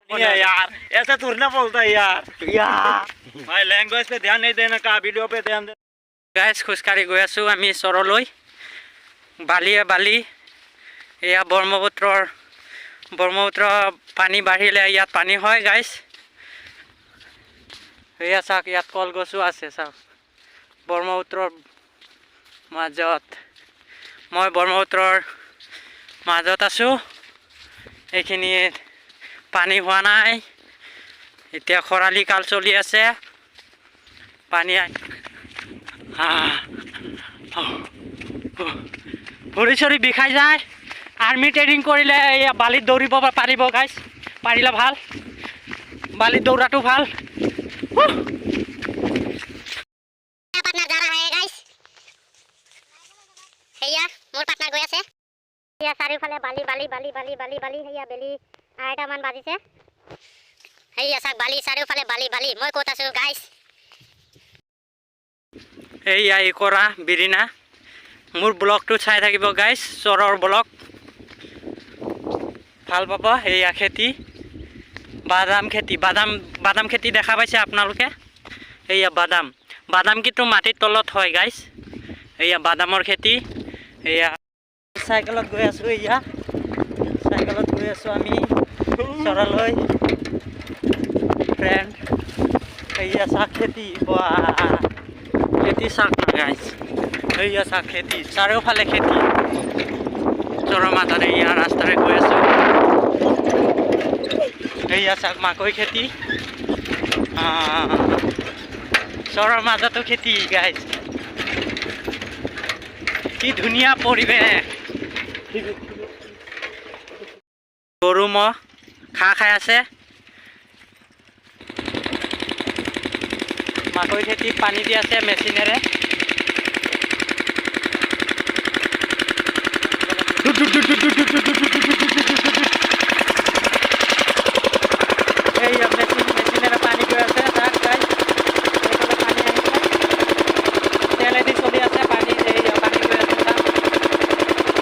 यार ऐसा थोड़ी ना बोलता है यार भाई लैंग्वेज पे ध्यान नहीं देना का वीडियो पे ध्यान दे गाइस खुशकाढ़ी गई आছো আমি চৰলৈ বালিয়ে বালি এয়া ব্ৰহ্মপুত্ৰ পানী বাঢ়িলে ইয়াত পানী হয় গাইস এয়া চাওক ইয়াত কলগছো আছে চাওক ব্ৰহ্মপুত্ৰৰ মাজত মই ব্ৰহ্মপুত্ৰৰ মাজত আছো এইখিনি পানী হোৱা নাই এতিয়া খৰালি কাল চলি আছে পানী ভৰি চৰি বিষাই যায় আৰ্মি ট্ৰেইনিং কৰিলে এয়া বালিত দৌৰিব পাৰিব গাইস পাৰিলে ভাল বালিত দৌৰাটো ভাল পাৰ্টনাৰ যাৰা হয় গাইস হেয়া মোৰ পাৰ্টনাৰ গৈ আছে হেয়া চাৰিওফালে বালি বালি বালি বালি বালি বালি হেয়া বেলি 8টা মান বাজিছে হেয়া চাক বালি চাৰিওফালে বালি বালি মই ক'ত আছো গাইস এইয়া কৰা বিৰিনা মোৰ ব্লগটো চাই থাকিব গাইস চৰৰ ব্লগ ভাল পাব এইয়া খেতি বাদাম খেতি দেখা পাইছে আপোনালোকে এইয়া বাদাম কিন্তু মাটিৰ তলত হয় গাইস এইয়া বাদামৰ খেতি এইয়া সাইকেলত গৈ আছো আমি চৰলৈ ফ্ৰেন্ড এইয়া চাক খেতি খেতি চাক না গাইস এইয়া চাক খেতি চাৰিওফালে খেতি চৰৰ মাজত এইয়া ৰাস্তাৰে গৈ আছো এইয়া চাক মাকৈ খেতি চৰৰ মাজতো খেতি গাইস কি ধুনীয়া পৰিৱেশ গৰু ম'হ খাই আছে মাকৈ খেতি পানী দি আছে মেচিনেৰে এইয়া মেচিনেৰে পানী গৈ আছে তাক গাইস পানী আহিছে তেলেদি চলি আছে পানী এইয়া পানী গৈ আছে তাক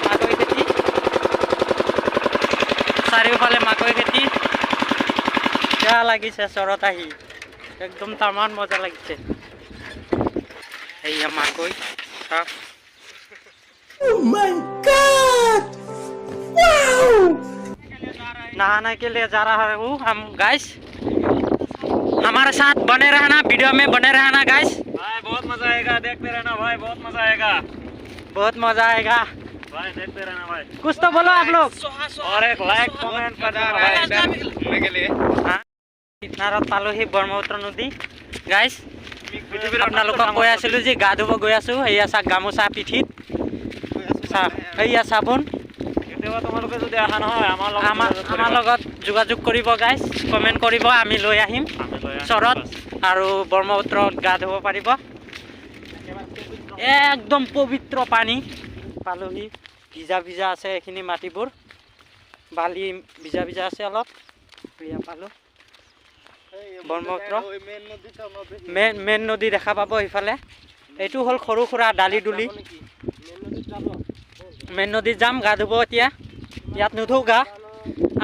মাকৈ খেতি চাৰিওফালে মাকৈ খেতি বেয়া লাগিছে চৰত আহি একদম তামান মজা লাগিছে এইয়া মাকৈ চাওক Oh my God! Wow! नहाने के लिए जा रहा हूँ हम गाइस हमारे साथ बने रहना वीडियो में बने रहना गाइस भाई बहुत मजा आएगा देखते रहना भाई बहुत मजा आएगा भाई देखते रहना भाई कुछ तो बोलो आप लोग और एक लाइक कमेंट कर देना भाई देखने के लिए কিনাৰত পালোহি ব্ৰহ্মপুত্ৰ নদী গাইস আপোনালোকক কৈ আছিলো যে গা ধুব গৈ আছো এয়া চাক গামোচা পিঠিত এয়া চাবোন তোমালোকে যদি অহা নহয় আমাৰ লগত যোগাযোগ কৰিব গাইস কমেন্ট কৰিব আমি লৈ আহিম চৰত আৰু ব্ৰহ্মপুত্ৰত গা ধুব পাৰিব একদম পবিত্ৰ পানী পালোহি ভিজা আছে এইখিনি মাটিবোৰ বালি ভিজা আছে অলপ এয়া পালো ব্ৰহ্মপুত্ৰ মেইন নদী দেখা পাব ইফালে এইটো হ'ল সৰু সুৰা ডালি ডুলি মেইন নদীত যাম গা ধুব এতিয়া ইয়াত নুধু গা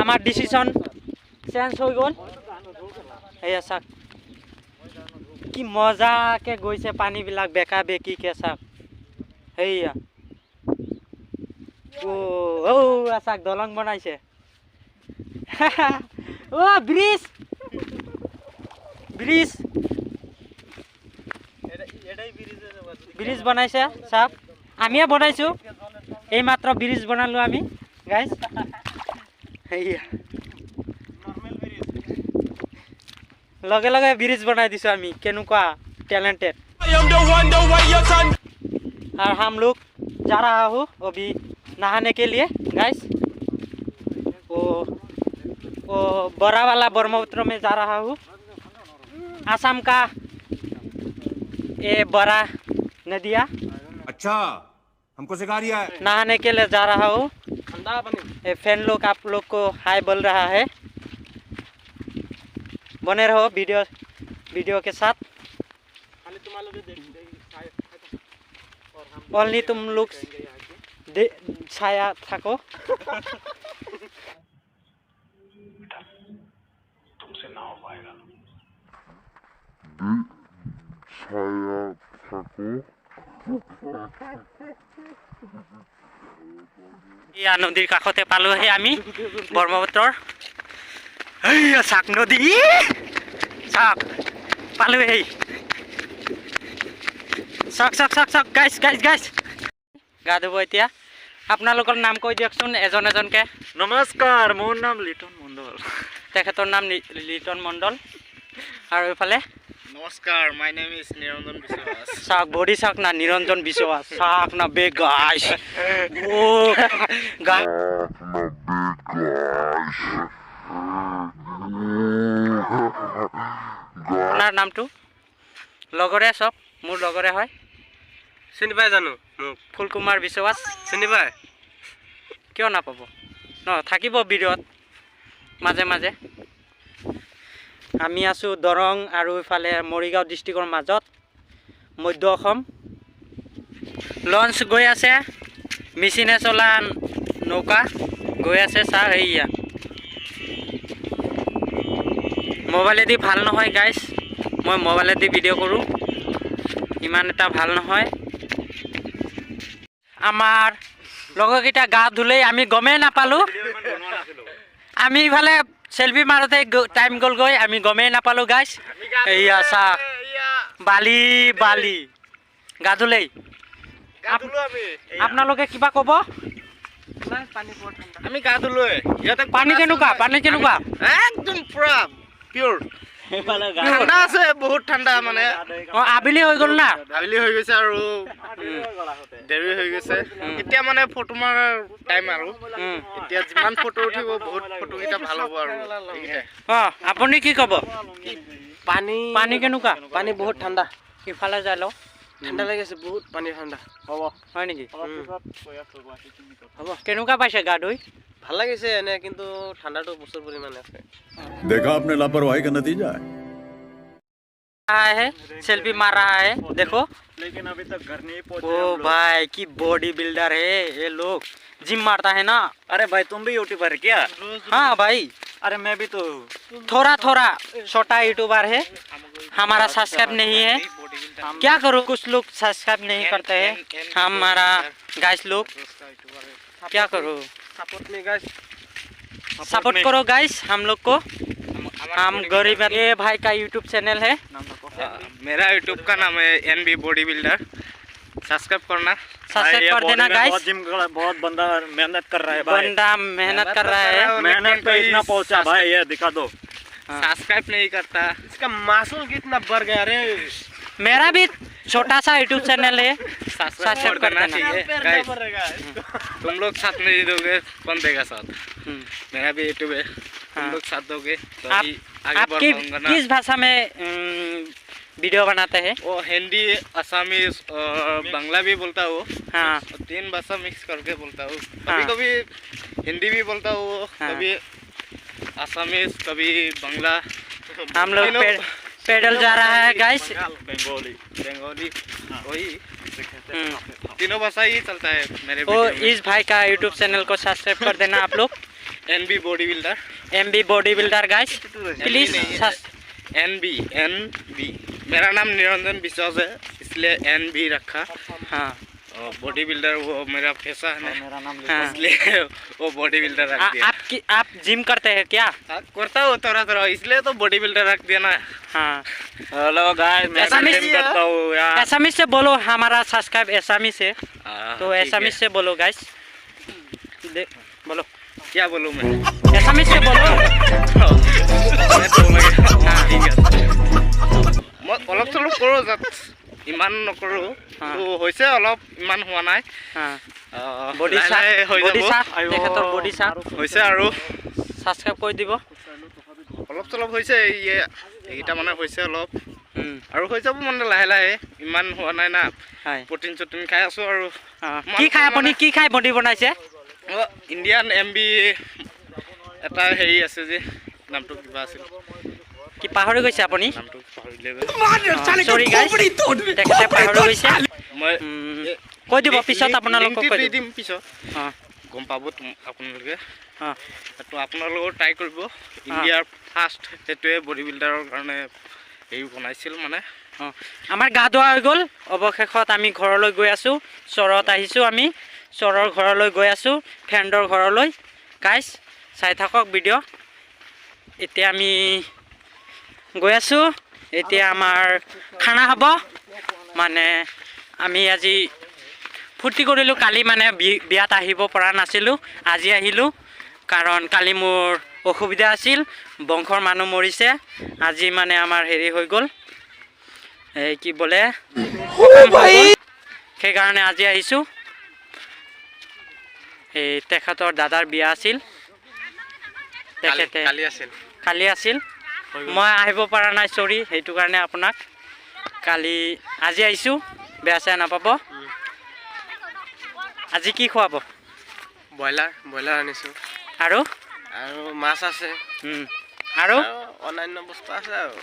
আমাৰ ডিচিশ্যন চেঞ্জ হৈ গ'ল এয়া চাওক কি মজাকে গৈছে পানীবিলাক বেকা বেকিকে চাওক সেয়া চাওক দলং বনাইছে ব্রিজ বনাইছে চাওক আমিয়ে বনাইছো এই মাত্ৰ ব্ৰিজ বনালো আমি গাইস লগে লগে ব্ৰিজ বনাই দিছো আমি কেনেকুৱা टैलेंटेड और हम लोग जा रहा हूँ अभी नहाने के लिए गाइस वो बड़ा वाला ब्रह्मपुत्र में जा रहा हूँ आसाम का ये बड़ा नदिया अच्छा हमको सिखा रिया है नहाने के लिए जा रहा हूँ ये फैन लोग आप लोग को हाय बोल रहा है बने रहो वीडियो के साथ ओनली तुम लोग छाया थको এয়া নদীৰ কাষতে পালোহি আমি ব্ৰহ্মপুত্ৰৰ চাক নদী চাক পালোহি চাক চাক চাক চাক গাইছ গাইছ গাইছ গা ধুব এতিয়া আপোনালোকৰ নাম কৈ দিয়কচোন এজন এজনকৈ নমস্কাৰ মোৰ নাম লিটন মণ্ডল তেখেতৰ নাম লিটন মণ্ডল আৰু এইফালে নমস্কাৰ মাই নেম ইজ নিৰঞ্জন বিশ্বাস চাওক বডি চাওক না নিৰঞ্জন বিশ্বাস চাওক না বে গাইছ ও গাই আপোনাৰ নামটো লগৰে চব মোৰ লগৰে হয় চিনি পাই জানো মোক ফুলকুমাৰ বিশ্বাস চিনি পাই কিয় নাপাব ন থাকিব ভিডিঅ'ত মাজে মাজে আমি আছোঁ দৰং আৰু ইফালে মৰিগাঁও ডিষ্ট্ৰিক্টৰ মাজত মধ্য অসম লঞ্চ গৈ আছে মেচিনে চলা নৌকা গৈ আছে চাহ সেয়া মোবাইলেদি ভাল নহয় গাইছ মই মোবাইলেদি ভিডিঅ' কৰোঁ ইমান এটা ভাল নহয় আমাৰ লগৰকেইটা গা ধুলেই আমি গমেই নাপালোঁ আমি ইফালে চেল্ফি মাৰোঁতে টাইম গ'লগৈ আমি গমেই নাপালোঁ গাইছ এয়া চাহ বালি বালি গা ধুলেই আপোনালোকে কিবা ক'ব আমি গা ধুলোৱে ইয়াতে পানী কেনেকুৱা একদম পুৰা পিয়ৰ ঠাণ্ডা আছে বহুত ঠাণ্ডা মানে অঁ আবেলি হৈ গ'ল না আবেলি হৈ গৈছে আৰু দেৰি হৈ গৈছে এতিয়া মানে ফটো মাৰাৰ টাইম আৰু এতিয়া যিমান ফটো উঠিব বহুত ফটোকেইটা ভাল হ'ব আৰু অঁ আপুনি কি ক'ব পানী কেনেকুৱা পানী বহুত ঠাণ্ডা ইফালে যাই লওঁ ঠাণ্ডা লাগিছে বহুত পানী ঠাণ্ডা হ'ব হয় নেকি হ'ব কেনেকুৱা পাইছে গা ধুই ভাল লাগিছে এনে কিন্তু ঠাণ্ডাটো প্ৰচুৰ পৰিমাণে আছে देखा आपने लापरवाही का नतीजा है है सेल्फी मार रहा है देखो लेकिन अभी तक घर नहीं पहुंचे ओ भाई की बॉडी बिल्डर है ये लोग जिम मारता है ना अरे भाई तुम भी यूट्यूबर है क्या हाँ भाई अरे मैं भी तो थोड़ा थोड़ा छोटा यूट्यूबर है हमारा सब्सक्राइब नहीं है क्या करूँ कुछ लोग सब्सक्राइब नहीं करते हैं हमारा गाइस लोग क्या करो सपोर्ट करो गाइस हम लोग को हम गरीब ये भाई का यूट्यूब चैनल है मेरा यूट्यूब का नाम है NB बॉडी बिल्डर सब्सक्राइब करना सब्सक्राइब कर देना गाइस बहुत बंदा मेहनत कर रहा है भाई बंदा मेहनत कर रहा है मेहनत पे इतना पहुंचा भाई ये दिखा दो सब्सक्राइब नहीं करता इसका मासूल कितना बढ़ गया रे मेरा भी छोटा सा यूट्यूब चैनल है सब्सक्राइब करना चाहिए गाइस तुम लोग साथ नहीं दोगे कौन देगा साथ मेरा भी यूट्यूब है तुम लोग साथ दोगे तो आप आगे आप बढ़ पाऊंगा ना किस भाषा में वीडियो बनाते हैं वो हिंदी असमीज और बांग्ला भी बोलता हूँ हाँ और 3 भाषा मिक्स करके बोलता हूँ हाँ। कभी कभी हिंदी भी बोलता हूँ हाँ। कभी असमीज कभी बांग्ला हम लोग पैदल जा रहा है गाइस बंगाली वही तीनों भाषा ही चलता है मेरे वो वीडियो में। इस भाई का यूट्यूब चैनल को सब्सक्राइब कर देना आप लोग NB body builder MB body builder guys please NB मेरा नाम निरंजन विश्वास है इसलिए NB रखा हाँ और बॉडी बिल्डर वो मेरा पैसा है ना हाँ इसलिए वो बॉडी बिल्डर रख दिया आप जिम करते हैं क्या हाँ, करता हूँ थोड़ा थोड़ा इसलिए तो बॉडी बिल्डर रख दिया ना हाँ हेलो गाइस मैं ऐसा भी नहीं जिम करता हूँ यार एसामिस से बोलो हमारा सब्सक्राइब एसामिस है तो ठीक एसामिस है। से बोलो गाइस बोलो क्या बोलूँ मैं एसामिस से बोलो मैं तो ठीक है মই অলপ চলপ কৰোঁ ইমান নকৰোঁ তো হৈছে অলপ ইমান হোৱা নাই हाँ বডি বডি চাহ হৈ বডি যাব চাহ তেখেতৰ বডি চাহ হৈছে আৰু সাবস্ক্ৰাইব কৰি দিব অলপ চলপ হৈছে এইকেইটা মানে হৈছে অলপ আৰু হৈ যাব মানে লাহে লাহে ইমান হোৱা নাই না হয় প্ৰটিন চটিন খাই আছোঁ আৰু কি খাই আপুনি কি খাই বডি বনাইছে ইণ্ডিয়ান MB এটা হেৰি আছে যে নামটো কিবা আছিল কি পাহৰি গৈছে আপুনি নামটো পাহৰিলে সৰি গাইছ তেখেতে পাহৰি গৈছে মই কৈ দিব পিছত আপোনালোকক কৈ দি দিম দিম পিছত অঁ গম পাব আপোনালোকে অঁ তো আপোনালোকেও ট্ৰাই কৰিব ইণ্ডিয়াৰ ফাৰ্ষ্ট সেইটোৱে বডি বিল্ডাৰৰ কাৰণে হেৰি বনাইছিল মানে আমাৰ গা ধোৱা হৈ গ'ল। অৱশেষত আমি ঘৰলৈ গৈ আছোঁ। চৰত আহিছোঁ আমি। চৰৰ ঘৰলৈ গৈ আছোঁ, ফ্ৰেণ্ডৰ ঘৰলৈ। গাইজ চাই থাকক ভিডিঅ'। এতিয়া আমি গৈ আছোঁ। এতিয়া আমাৰ খানা হ'ব। মানে আমি আজি ফূৰ্তি কৰিলোঁ। কালি মানে বিয়াত আহিব পৰা নাছিলোঁ, আজি আহিলোঁ। কাৰণ কালি মোৰ অসুবিধা আছিল, বংশৰ মানুহ মৰিছে। আজি মানে আমাৰ হেৰি হৈ গ'ল, এই কি বোলে সকাম হৈ গ'ল। সেইকাৰণে আজি আহিছোঁ। এই তেখেতৰ দাদাৰ বিয়া আছিল, তেখেতে কালি আছিল। মই আহিব পৰা নাই, চৰি। সেইটো কাৰণে আপোনাক আজি আহিছোঁ, বেয়া চেয়া নাপাব। আজি কি খুৱাব? ব্ৰইলাৰ আনিছোঁ আৰু মাছ আছে আৰু অন্যান্য বস্তু আছে আৰু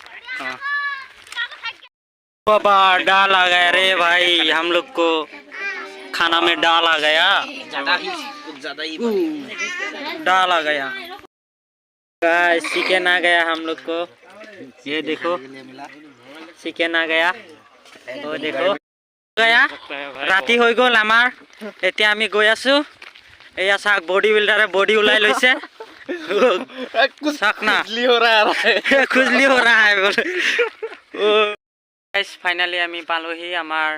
बाबा डाल आ गया रे भाई, हम लोग को खाना में डाल आ गया, डाल आ गया गाइस। चिकन आ गया हम लोग को, ये देखो चिकन आ गया। वो देखो गया। राति হৈ গ'ল আমাৰ। এতিয়া আমি গৈ আছোঁ। এয়া চাওক, বডি বিল্ডাৰে বডি ওলাই লৈছে। চাওক না, খুজলি हो रहा है बोले। গাইস ফাইনালি আমি পালোহি আমাৰ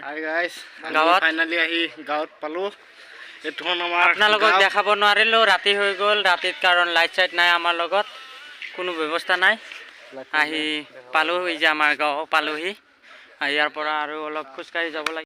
গাঁৱত। ফাইনালি আহি গাঁৱত পালোঁ। এইটো আমাৰ আপোনালোকক দেখাব নোৱাৰিলোঁ, ৰাতি হৈ গ'ল। ৰাতিত কাৰণ লাইট চাইট নাই, আমাৰ লগত কোনো ব্যৱস্থা নাই। আহি পালোঁ, এই যে আমাৰ গাঁও পালোহি। ইয়াৰ পৰা আৰু অলপ খোজকাঢ়ি যাব লাগে।